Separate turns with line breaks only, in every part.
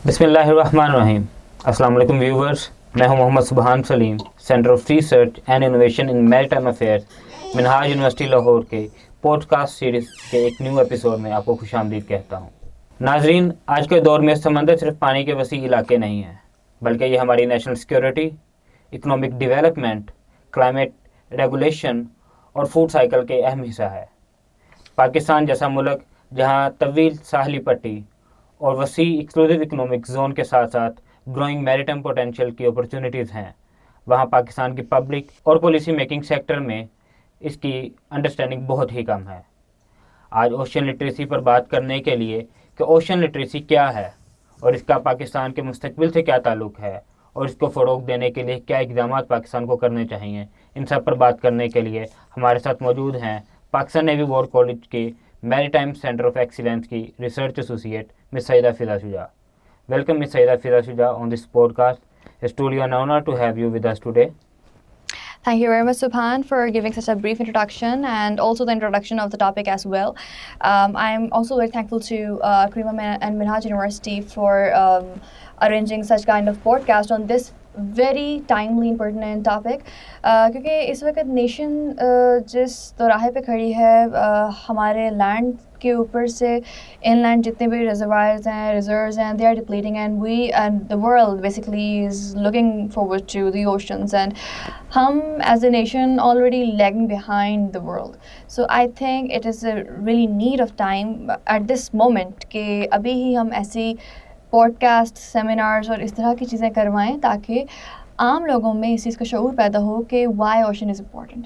बिस्मिल्लाहिर्रहमानिर्रहीम। अस्सलाम वालेकुम व्यूवर्स, मैं हूं मोहम्मद सुबहान Salim, centre of research and innovation in maritime affairs Minhaj University Lahore के पॉडकास्ट सीरीज़ के एक न्यू एपिसोड में आपको खुशामदीद कहता हूं। नाजरीन, आज के दौर में समंदर सिर्फ पानी के वसी इलाके नहीं हैं, बल्कि ये हमारी national security, economic development, climate regulation और फूड साइकिल के अहम हिस्सा है। पाकिस्तान जैसा मुल्क जहां तवील साहली पट्टी और वसी एक्सक्लूसिव इकोनॉमिक जोन के साथ साथ ग्रोइंग मैरीटाइम पोटेंशियल की अपॉर्चुनिटीज़ हैं, वहाँ पाकिस्तान की पब्लिक और पॉलिसी मेकिंग सेक्टर में इसकी अंडरस्टैंडिंग बहुत ही कम है। आज ओशन लिटरेसी पर बात करने के लिए कि ओशन लिटरेसी क्या है और इसका पाकिस्तान के मुस्तकबिल से क्या ताल्लुक़ है और इसको फ़रोग़ देने के लिए क्या इक़दाम पाकिस्तान को करने चाहिए, इन सब पर बात करने के लिए हमारे साथ मौजूद हैं पाकिस्तान नेवी वॉर कॉलेज के मैरीटाइम सेंटर ऑफ एक्सीलेंस की research associate Ms. Saida Fiza Shuja. Welcome, Ms. Saida Fiza Shuja, on this podcast. It's truly an honor to have you with us today.
Thank you very much, Subhan, for giving such a brief introduction and also the introduction of the topic as well. I'm also very thankful to Karima and Minhaj University for arranging such kind of podcast on this very timely and pertinent topic. क्योंकि इस वक्त nation जिस दोराहे पे खड़ी है, हमारे land के ऊपर से इनलैंड जितने भी रिजर्वायर्स हैं, रिजर्व्स हैं, they are depleting, and the world basically is looking forward to the oceans, and हम as a nation already lagging behind the world. So I think it is a really need of time at this moment कि अभी ही हम ऐसी podcast, seminars और इस तरह की चीज़ें करवाएं ताकि आम लोगों में इस चीज़ का शऊर पैदा हो कि वाई ओशन इज़ इम्पॉर्टेंट।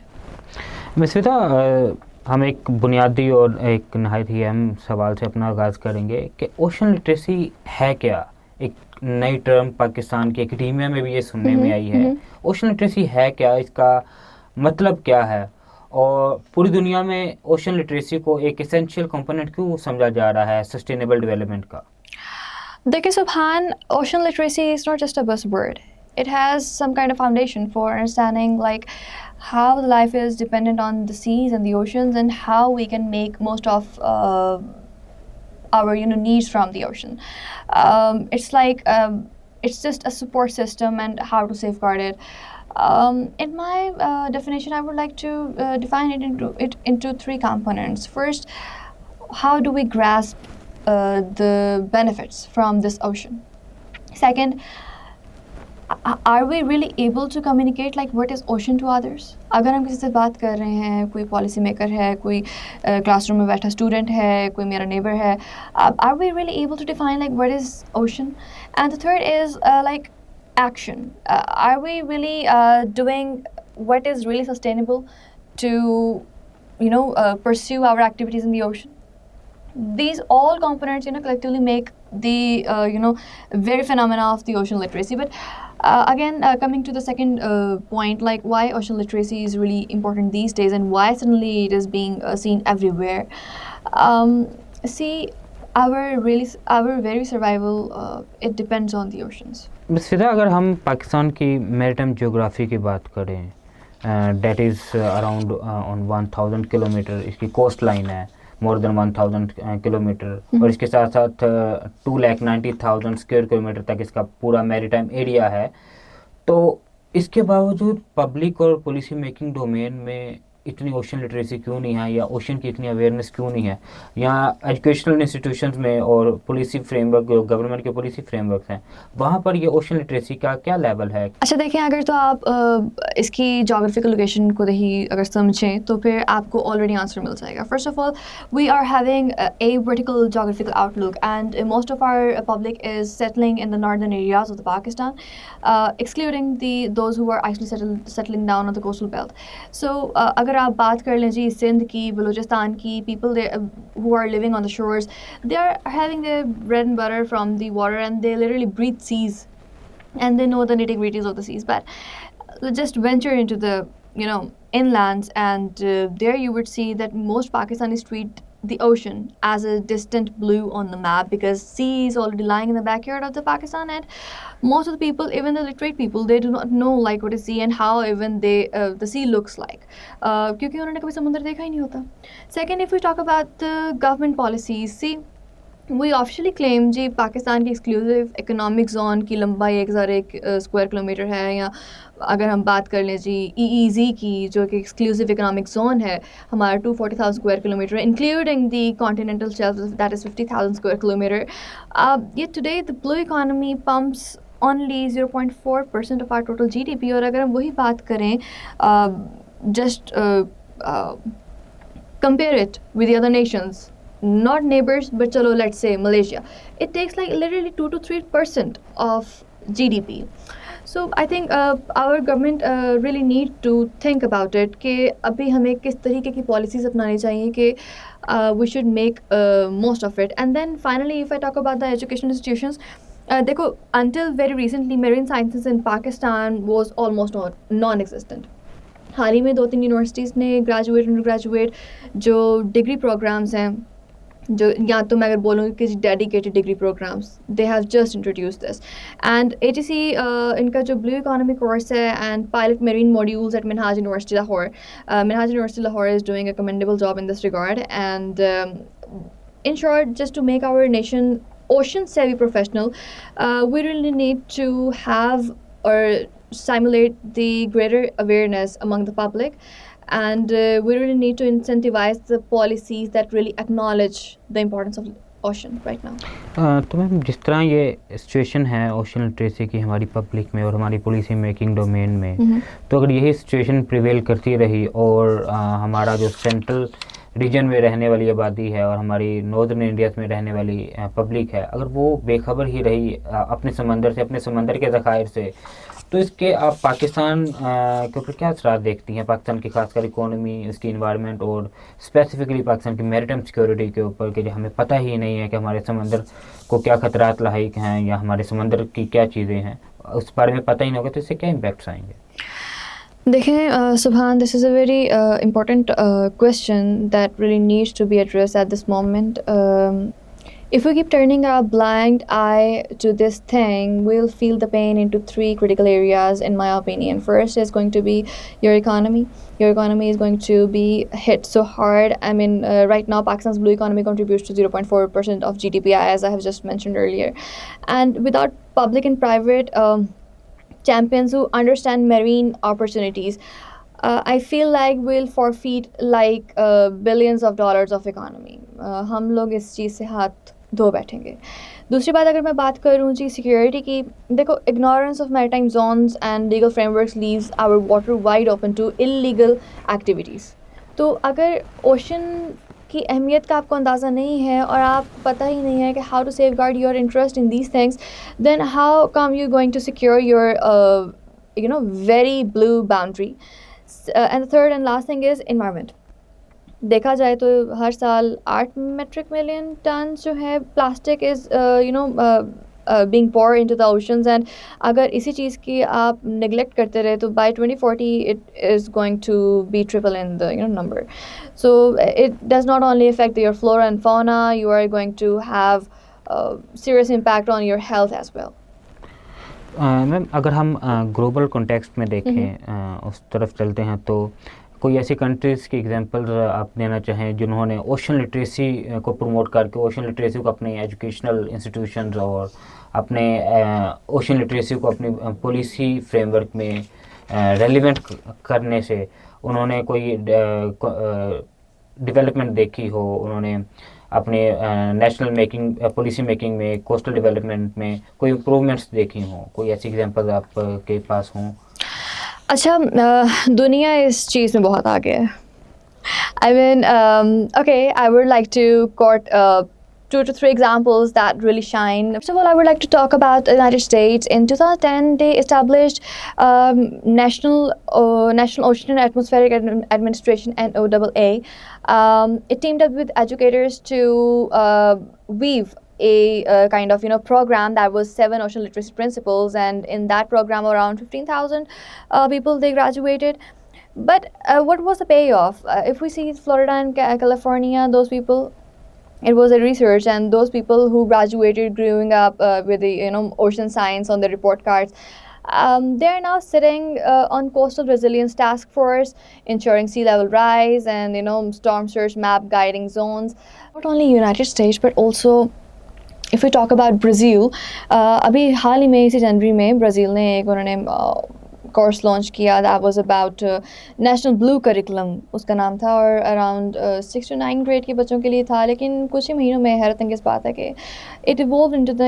मिसविता, हम एक बुनियादी और एक नहायत ही अहम सवाल से अपना आगाज़ करेंगे कि ओशन लिटरेसी है क्या। एक नई टर्म पाकिस्तान की एकेडमिया में भी ये सुनने में आई है। ओशन लिटरेसी है क्या, इसका मतलब क्या है और पूरी दुनिया में ओशन लिटरेसी को एक एसेंशियल कंपोनेंट क्यों समझा जा रहा है सस्टेनेबल डेवलपमेंट का।
देखिए Subhan, ocean literacy is not just a buzzword. It has some kind of foundation for understanding like how life is dependent on the seas and the oceans and how we can make most of our needs from the ocean. It's like it's just a support system and how to safeguard it. In my definition, I would like to define it into three components. First, how do we grasp the benefits from this ocean? Second, are we really able to communicate like what is ocean to others? अगर हम किसी से बात कर रहे हैं, कोई policy maker है, कोई क्लासरूम में बैठा स्टूडेंट है, कोई मेरा नेबर है, are we really able to define like what is ocean? And the third is like action. Are we really doing what is really sustainable to pursue our activities in the ocean? These all components collectively make the very phenomena of the ocean literacy. But again, coming to the second point, like why ocean literacy is really important these days and why suddenly it is being seen everywhere. See, our very survival it depends on the oceans.
मिसविदा, अगर हम पाकिस्तान की maritime geography की बात करें, that is around on 1000 kilometre इसकी coast line है, more than 1000 kilometre, और इसके साथ साथ 290,000 स्क्वायर किलोमीटर तक इसका पूरा मैरीटाइम एरिया है। तो इसके बावजूद पब्लिक और पॉलिसी मेकिंग डोमेन में इतनी ओशन लिटरेसी क्यों नहीं है या ओशन की इतनी अवेयरनेस क्यों नहीं है। यहाँ एजुकेशनल इंस्टीट्यूशंस में और पॉलिसी फ्रेमवर्क, गवर्नमेंट के पॉलिसी फ्रेमवर्क हैं, वहाँ पर ये ओशन लिटरेसी का क्या लेवल है।
अच्छा देखिए, अगर तो आप इसकी जोग्राफिकल लोकेशन को ही अगर समझें तो फिर आपको ऑलरेडी आंसर मिल जाएगा। First of all, we are having a vertical geographical outlook and most of our public is settling in the northern areas of the Pakistan, excluding those who are actually settling down on the coastal belt. So अगर आप बात कर लें जी सिंध की, बलूचिस्तान की, people who are living on the shores, they are having their bread and butter from the water and they literally breathe seas and they know the nitty-gritties of the seas. But just venture into the inlands and there you would see that most Pakistanis treat the ocean as a distant blue on the map because sea is already lying in the backyard of the Pakistan, and most of the people, even the literate people, they do not know like what is sea and how even the sea looks like क्योंकि उन्होंने कभी समुद्र देखा ही नहीं होता. Second, if we talk about the government policies, see, we officially claim जी पाकिस्तान की exclusive economic zone की लंबाई 1001 स्क्वायर किलोमीटर है, या अगर हम बात कर लें जी EEZ की जो कि एक्सक्लूसिव इकोनॉमिक जोन है हमारा 240,000 square kilometre including the continental shelf that is 50,000 square kilometre. Yet today the blue economy pumps only 0.4% of our total GDP. और अगर हम वही बात करें just compare it with the other nations, not neighbors, but chalo, let's say Malaysia, it takes like literally 2 to 3% of GDP. So I think our government really need to think about it कि अभी हमें किस तरीके की policies अपनानी चाहिए कि we should make most of it. And then finally, if I talk about the education institutions, देखो, until very recently marine sciences in Pakistan was almost non-existent. हाल ही में 2-3 यूनिवर्सिटीज़ ने ग्रेजुएट अंडर ग्रेजुएट जो degree programs हैं, जो या तो मैं अगर बोलूँ कि dedicated degree programs, they have just introduce this. And ATC इनका जो ब्लू इकोनॉमी कोर्स है and pilot marine modules at Minhaj University Lahore, Minhaj University Lahore is doing a commendable job in this regard. And in short, just to make our nation ocean savvy professional, we really need to have or simulate the greater awareness among the public, and we really need to incentivize the policies that really acknowledge the importance of ocean right now.
तो ma'am जिस तरह ये situation है ocean literacy की हमारी public में और हमारी पॉलिसी मेकिंग डोमेन में, तो अगर यही सिचुएशन प्रिवेल करती रही और हमारा जो सेंट्रल रीजन में रहने वाली आबादी है और हमारी नॉर्दर्न इंडिया में रहने वाली पब्लिक है, अगर वो बेखबर ही रही अपने समंदर से, अपने समंदर के ज़खायर से, तो इसके आप पाकिस्तान के ऊपर क्या असरात देखती हैं, पाकिस्तान की खासकर इकोनॉमी, इसकी इन्वायरमेंट और स्पेसिफिकली पाकिस्तान की मैरिटाइम सिक्योरिटी के ऊपर कि जो हमें पता ही नहीं है कि हमारे समंदर को क्या खतरात लाहिक हैं या हमारे समंदर की क्या चीज़ें हैं, उस बारे में पता ही नहीं होगा, तो इससे क्या इम्पैक्ट्स आएंगे?
देखें सुभान, this is a very important question that really needs to be addressed at this moment. If we keep turning our blind eye to this thing, we'll feel the pain into 3 critical areas, in my opinion. First is going to be your economy. Your economy is going to be hit so hard. I mean, right now, Pakistan's blue economy contributes to 0.4% of GDP, as I have just mentioned earlier. And without public and private champions who understand marine opportunities, I feel like we'll forfeit like billions of dollars of economy. हम लोग इस चीज़ से हाथ धो बैठेंगे. दूसरी बात अगर मैं बात करूँ जी सिक्योरिटी की, देखो, ignorance of maritime zones and legal frameworks leaves our water wide open to illegal activities. तो अगर ओशन की अहमियत का आपको अंदाज़ा नहीं है और आप पता ही नहीं है कि how to safeguard your interest in these things, then how come you going to secure your very blue boundary? And the third and last thing is environment. देखा जाए तो हर साल 8 metric million tons जो है plastic is being poured into the oceans, and अगर इसी चीज़ की आप neglect करते रहे तो by 2040 it is going to be triple in the number. So it does not only affect your flora and fauna, you are going to have serious impact on your health as well.
Ma'am अगर हम global context में देखें, उस तरफ चलते हैं, तो कोई ऐसी कंट्रीज़ की एग्जांपल आप देना चाहें जिन्होंने ओशन लिटरेसी को प्रमोट करके ओशन लिटरेसी को अपने एजुकेशनल इंस्टीट्यूशंस और अपने ओशन लिटरेसी को अपनी पॉलिसी फ्रेमवर्क में रेलिवेंट करने से उन्होंने कोई डेवलपमेंट देखी हो, उन्होंने अपने नेशनल मेकिंग पॉलिसी मेकिंग में, कोस्टल डेवलपमेंट में कोई इम्प्रूवमेंट्स देखी हों, कोई ऐसी एग्जांपल्स आपके पास हों?
अच्छा, दुनिया इस चीज़ में बहुत आगे है. I mean, okay, I would like to quote 2 to 3 examples that really shine. First of all, I would like to talk about the United States. In 2010, they established National Ocean and Atmospheric Administration, NOAA. It teamed up with educators to weave a kind of program that was 7 ocean literacy principles, and in that program around 15,000 people they graduated. But what was the payoff? If we see Florida and California, those people, it was a research, and those people who graduated growing up with the ocean science on their report cards, they are now sitting on coastal resilience task force, ensuring sea level rise and storm surge map guiding zones. Not only United States but also If we talk about Brazil, अभी हाल ही में इसी जनवरी में Brazil ने एक उन्होंने course launch किया that was about national blue curriculum उसका नाम था, और अराउंड 6 to 9 ग्रेड के बच्चों के लिए था, लेकिन कुछ ही महीनों में हैरत अंगेज़ बात है कि it evolve into the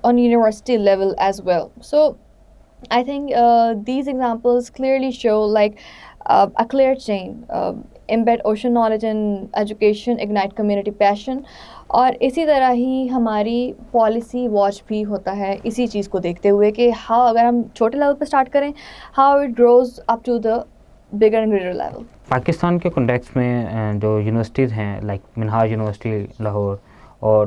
on university level as well. So I think these examples clearly show like a clear chain. Embed ocean knowledge in education, ignite community passion. और इसी तरह ही हमारी पॉलिसी वॉच भी होता है इसी चीज़ को देखते हुए कि हाँ अगर हम छोटे लेवल पे स्टार्ट करें, how it grows up to the bigger and greater level.
Pakistan के कॉन्टेक्स्ट में जो यूनिवर्सिटीज़ हैं लाइक मिनहाज यूनिवर्सिटी लाहौर और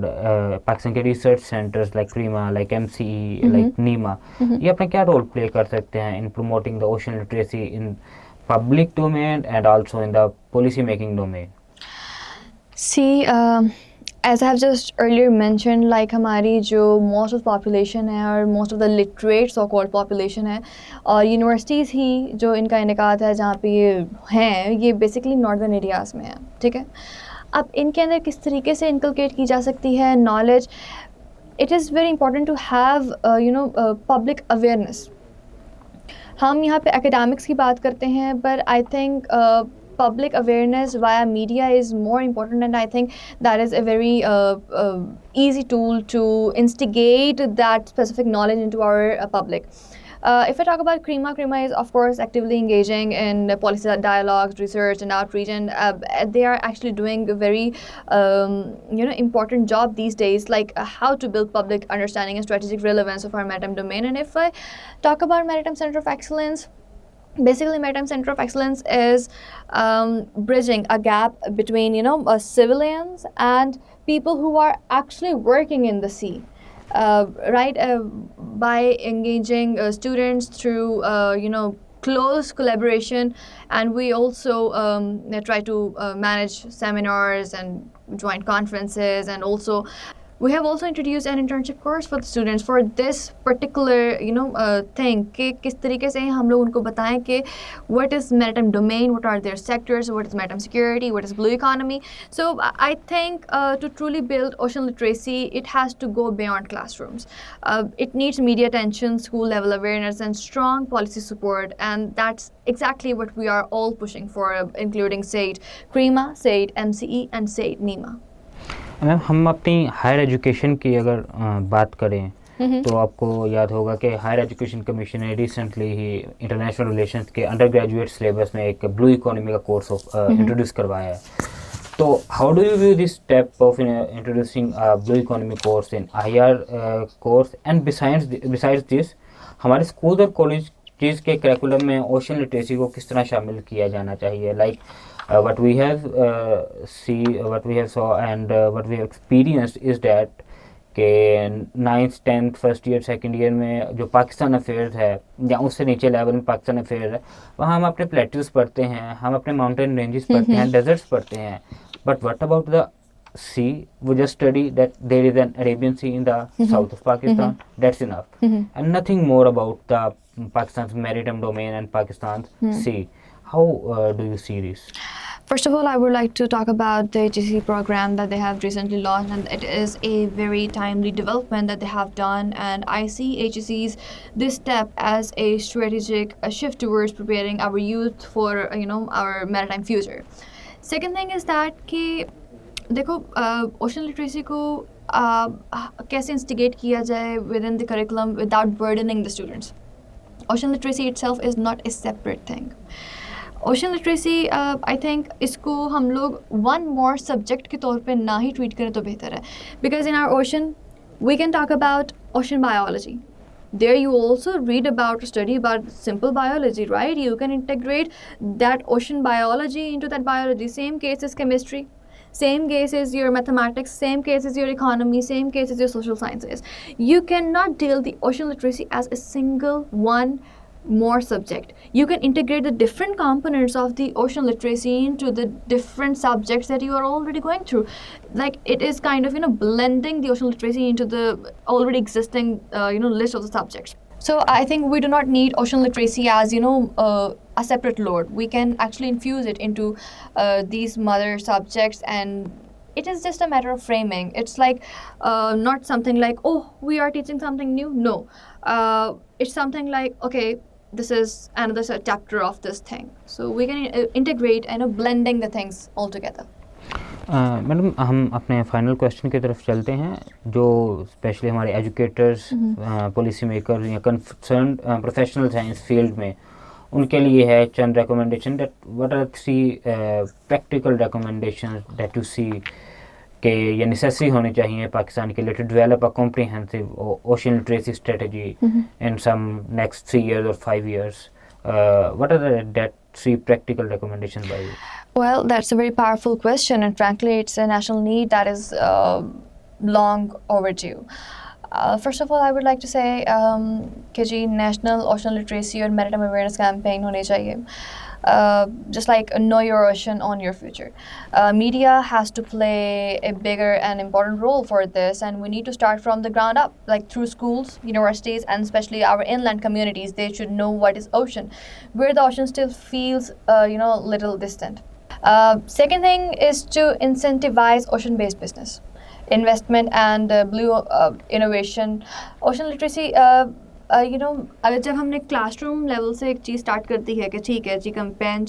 पाकिस्तान के रिसर्च सेंटर्स लाइक क्रीमा, लाइक एमसीई, लाइक नीमा, ये अपना क्या रोल प्ले कर सकते हैं in promoting the ocean literacy in public domain and also in the policy making domain?
See, as I have just earlier mentioned, like हमारी जो most of population है और most of the literate so called population है, और universities ही जो इनका इनकात है जहाँ पे ये हैं, ये basically northern areas में है, ठीक है. अब इनके अंदर किस तरीके से inculcate की जा सकती है knowledge? It is very important to have public awareness. हम यहाँ पे academics की बात करते हैं, but I think public awareness via media is more important, and I think that is a very easy tool to instigate that specific knowledge into our public. If I talk about Crema is of course actively engaging in policy dialogues, research and outreach, and they are actually doing a very important job these days, like how to build public understanding and strategic relevance of our maritime domain. And if I talk about Maritime Center of Excellence, basically Maritime Center of Excellence is bridging a gap between civilians and people who are actually working in the sea. Right, by engaging students through close collaboration, and we also try to manage seminars and joint conferences, and also we have also introduced an internship course for the students for this particular thing कि किस तरीके से हम लोग उनको बताएं कि what is maritime domain, what are their sectors, what is maritime security, what is blue economy. So I think to truly build ocean literacy, it has to go beyond classrooms. It needs media attention, school level awareness, and strong policy support, and that's exactly what we are all pushing for, including SAID CREMA, SAID MCE, and SAID NEMA.
Ma'am, हम अपनी higher education की अगर बात करें तो आपको याद होगा कि हायर एजुकेशन कमीशन ने रिसेंटली ही इंटरनेशनल रिलेशंस के अंडर ग्रेजुएट सिलेबस में एक ब्लू इकोनॉमी का कोर्स इंट्रोड्यूस करवाया है. तो how do you view this step of introducing blue economy course in higher course, and besides this हमारे स्कूल और कॉलेज के करिकुलम में ओशन लिटरेसी को किस तरह शामिल किया जाना चाहिए? Like what we have saw and what we have experienced is that कि 9th 10th first year second year में जो पाकिस्तान अफेयर्स है या उससे नीचे लेवल में पाकिस्तान अफेयर्स है, वहाँ हम अपने प्लेट्यूज पढ़ते हैं, हम अपने माउंटेन रेंजेस पढ़ते हैं, डेजर्ट्स पढ़ते हैं, but what about the sea? We just study that there is an Arabian Sea in the south of Pakistan. That's enough, and nothing more about the Pakistan's maritime domain and Pakistan's sea. How do you see this?
First of all, I would like to talk about the HEC program that they have recently launched, and it is a very timely development that they have done, and I see HEC's this step as a strategic shift towards preparing our youth for our maritime future. Second thing is that कि देखो ocean literacy को कैसे instigate किया जाए with in the curriculum without burdening the students. Ocean literacy itself is not a separate thing. Ocean literacy I think इसको हम लोग one more subject के तौर पे ना ही ट्रीट करें तो बेहतर है, because in our ocean we can talk about ocean biology. There you also read about, study about simple biology, right? You can integrate that ocean biology into that biology. Same case is chemistry, same case is your mathematics, same case is your economy, same case is your social sciences. You cannot deal the ocean literacy as a single one more subject. You can integrate the different components of the ocean literacy into the different subjects that you are already going through. Like it is kind of blending the ocean literacy into the already existing list of the subjects. So I think we do not need ocean literacy as a separate load. We can actually infuse it into these mother subjects and it is just a matter of framing. It's like not something like, oh, we are teaching something new. No, it's something like, okay, this is another chapter of this thing. So we can integrate and blending the things all together.
Madam हम अपने final question की तरफ चलते हैं, जो specially हमारे educators, policy maker या concern professionals हैं इस फील्ड में, उनके लिए है चंद recommendation that what are 3 practical recommendation that you see कि ये नेसेसरी होनी चाहिए पाकिस्तान के लिए to develop a comprehensive ocean literacy strategy in some next 3 years or 5 years. What are that 3 practical recommendations by you?
Well, that's a very powerful question, and frankly, it's a national need that is long overdue. First of all, I would like to say कि जी national ocean literacy और maritime awareness campaign होने चाहिए. Just like know your ocean, own your future. Media has to play a bigger and important role for this, and we need to start from the ground up, like through schools, universities, and especially our inland communities. They should know what is ocean, where the ocean still feels little distant. Second thing is to incentivize ocean-based business, investment, and blue innovation. Ocean literacy. अगर जब हमने classroom level से एक चीज़ start करती है कि ठीक है जी कैंपेन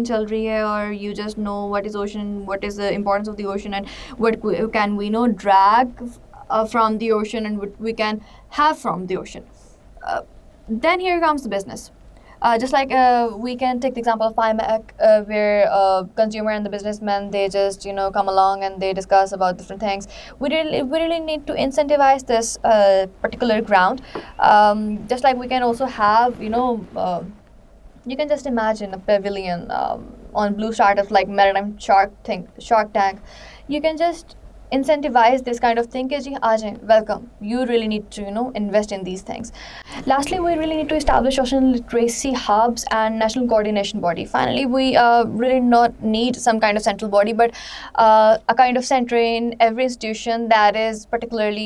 चल रही है और you just know what is ocean, what is the importance of the ocean and what can we know drag from the ocean and what we can have from the ocean. Then here comes the business. Just like we can take the example of IMAC, where consumer and the businessman, they just come along and they discuss about different things. We really need to incentivize this particular ground. Just like we can also have you can just imagine a pavilion on blue startups like Maritime Shark Tank. You can just incentivize this kind of thing कि जी आ जाएं, welcome. You really need to invest in these things. Lastly, we really need to establish ocean literacy hubs and national coordination body. Finally, we really not need some kind of central body, but a kind of center in every institution that is particularly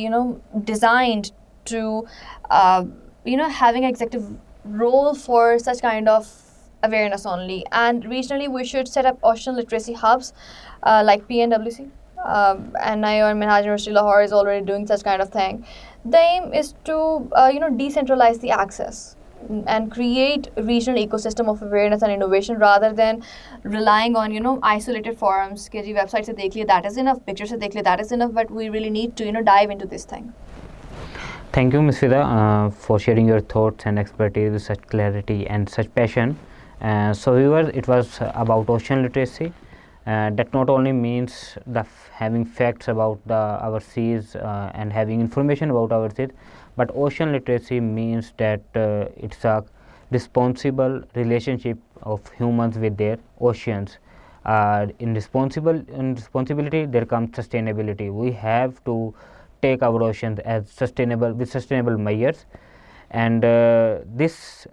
designed to having an executive role for such kind of awareness only. And regionally, we should set up ocean literacy hubs like PNWC. And NIO and Minhaj University Lahore is already doing such kind of thing. The aim is to decentralize the access and create regional ecosystem of awareness and innovation rather than relying on isolated forums कि जी website से देख लिया that is enough, picture से देख लिया that is enough, but we really need to dive into this thing.
Thank you, Ms. Fida, for sharing your thoughts and expertise with such clarity and such passion. So viewers, it was about ocean literacy. That not only means having facts about our seas and having information about our seas, but ocean literacy means that it's a responsible relationship of humans with their oceans. In responsibility there comes sustainability. We have to take our oceans as sustainable measures, and this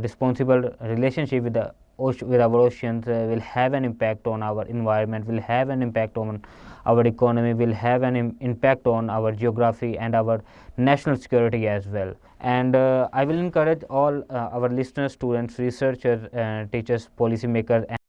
responsible relationship with our oceans will have an impact on our environment, will have an impact on our economy, will have an impact on our geography and our national security as well. And I will encourage all our listeners, students, researchers, teachers, policy makers